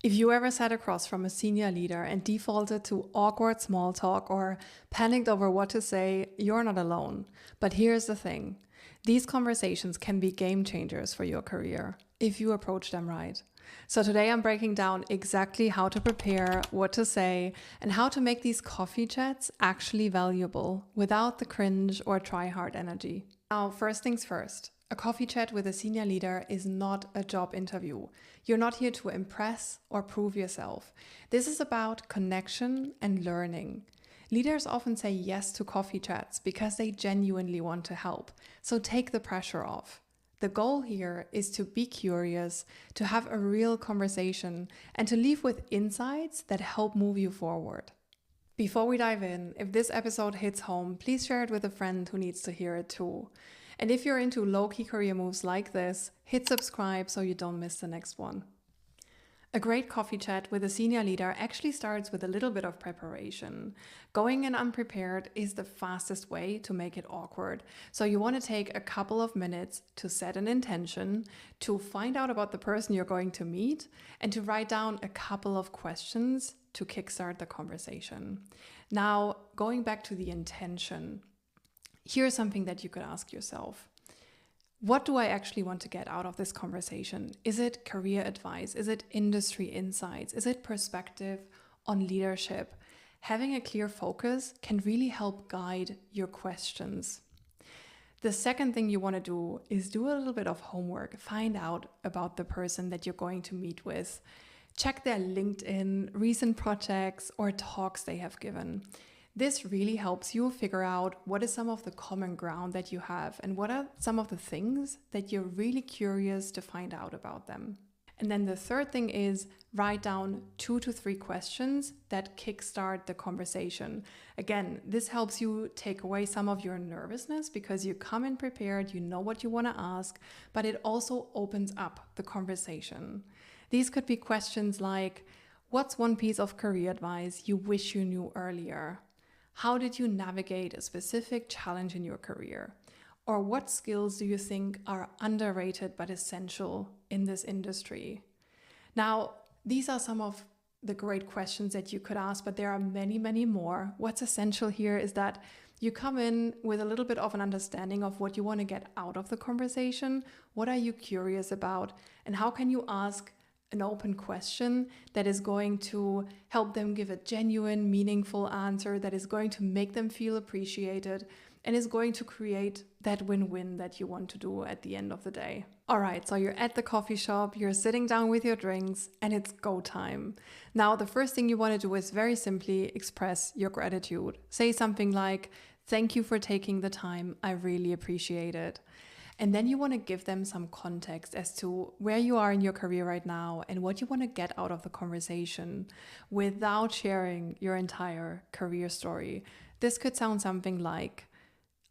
If you ever sat across from a senior leader and defaulted to awkward small talk or panicked over what to say, you're not alone. But here's the thing. These conversations can be game changers for your career if you approach them right. So today I'm breaking down exactly how to prepare, what to say, and how to make these coffee chats actually valuable without the cringe or try hard energy. Now, first things first. A coffee chat with a senior leader is not a job interview. You're not here to impress or prove yourself. This is about connection and learning. Leaders often say yes to coffee chats because they genuinely want to help. So take the pressure off. The goal here is to be curious, to have a real conversation, and to leave with insights that help move you forward. Before we dive in, if this episode hits home, please share it with a friend who needs to hear it too. And if you're into low-key career moves like this, hit subscribe so you don't miss the next one. A great coffee chat with a senior leader actually starts with a little bit of preparation. Going in unprepared is the fastest way to make it awkward. So you want to take a couple of minutes to set an intention, to find out about the person you're going to meet, and to write down a couple of questions to kickstart the conversation. Now, going back to the intention, here's something that you could ask yourself. What do I actually want to get out of this conversation? Is it career advice? Is it industry insights? Is it perspective on leadership? Having a clear focus can really help guide your questions. The second thing you want to do is do a little bit of homework. Find out about the person that you're going to meet with. Check their LinkedIn, recent projects, or talks they have given. This really helps you figure out what is some of the common ground that you have and what are some of the things that you're really curious to find out about them. And then the third thing is write down 2 to 3 questions that kickstart the conversation. Again, this helps you take away some of your nervousness because you come in prepared, you know what you want to ask, but it also opens up the conversation. These could be questions like, what's one piece of career advice you wish you knew earlier? How did you navigate a specific challenge in your career? Or what skills do you think are underrated but essential in this industry? Now, these are some of the great questions that you could ask, but there are many, many more. What's essential here is that you come in with a little bit of an understanding of what you want to get out of the conversation. What are you curious about? And how can you ask an open question that is going to help them give a genuine, meaningful answer that is going to make them feel appreciated and is going to create that win-win that you want to do at the end of the day. All right, so you're at the coffee shop, you're sitting down with your drinks, and it's go time. Now, the first thing you want to do is very simply express your gratitude. Say something like, "Thank you for taking the time. I really appreciate it." And then you want to give them some context as to where you are in your career right now and what you want to get out of the conversation without sharing your entire career story. This could sound something like,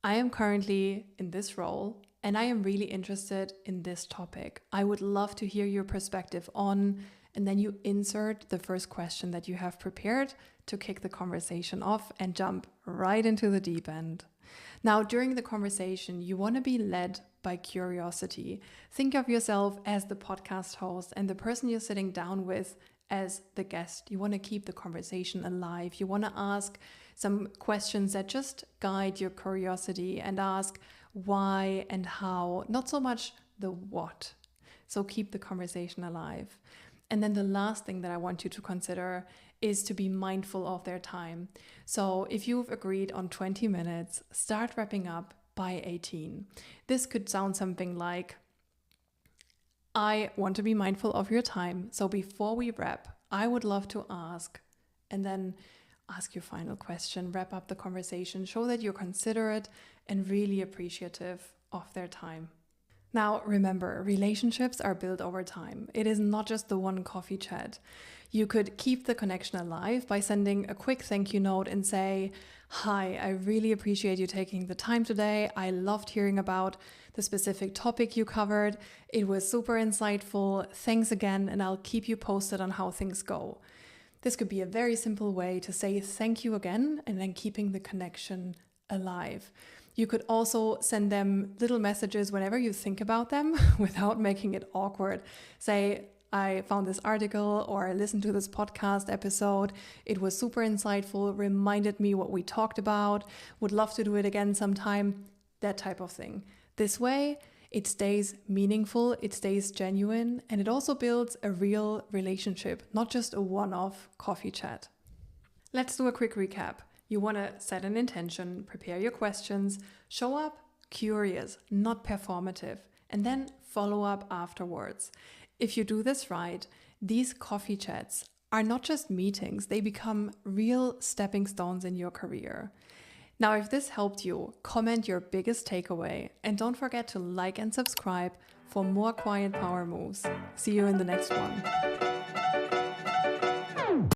I am currently in this role and I am really interested in this topic. I would love to hear your perspective on, and then you insert the first question that you have prepared to kick the conversation off and jump right into the deep end. Now, during the conversation, you want to be led by curiosity. Think of yourself as the podcast host and the person you're sitting down with as the guest. You want to keep the conversation alive. You want to ask some questions that just guide your curiosity and ask why and how, not so much the what. So keep the conversation alive. And then the last thing that I want you to consider is to be mindful of their time. So if you've agreed on 20 minutes, start wrapping up by 18. This could sound something like, I want to be mindful of your time. So before we wrap, I would love to ask, and then ask your final question, wrap up the conversation, show that you're considerate and really appreciative of their time. Now, remember, relationships are built over time. It is not just the one coffee chat. You could keep the connection alive by sending a quick thank you note and say, "Hi, I really appreciate you taking the time today. I loved hearing about the specific topic you covered. It was super insightful. Thanks again, and I'll keep you posted on how things go." This could be a very simple way to say thank you again and then keeping the connection alive. You could also send them little messages whenever you think about them without making it awkward. Say, I found this article or listened to this podcast episode. It was super insightful, reminded me what we talked about, would love to do it again sometime, that type of thing. This way, it stays meaningful, it stays genuine, and it also builds a real relationship, not just a one-off coffee chat. Let's do a quick recap. You want to set an intention, prepare your questions, show up curious, not performative, and then follow up afterwards. If you do this right, these coffee chats are not just meetings, they become real stepping stones in your career. Now, if this helped you, comment your biggest takeaway and don't forget to like and subscribe for more quiet power moves. See you in the next one.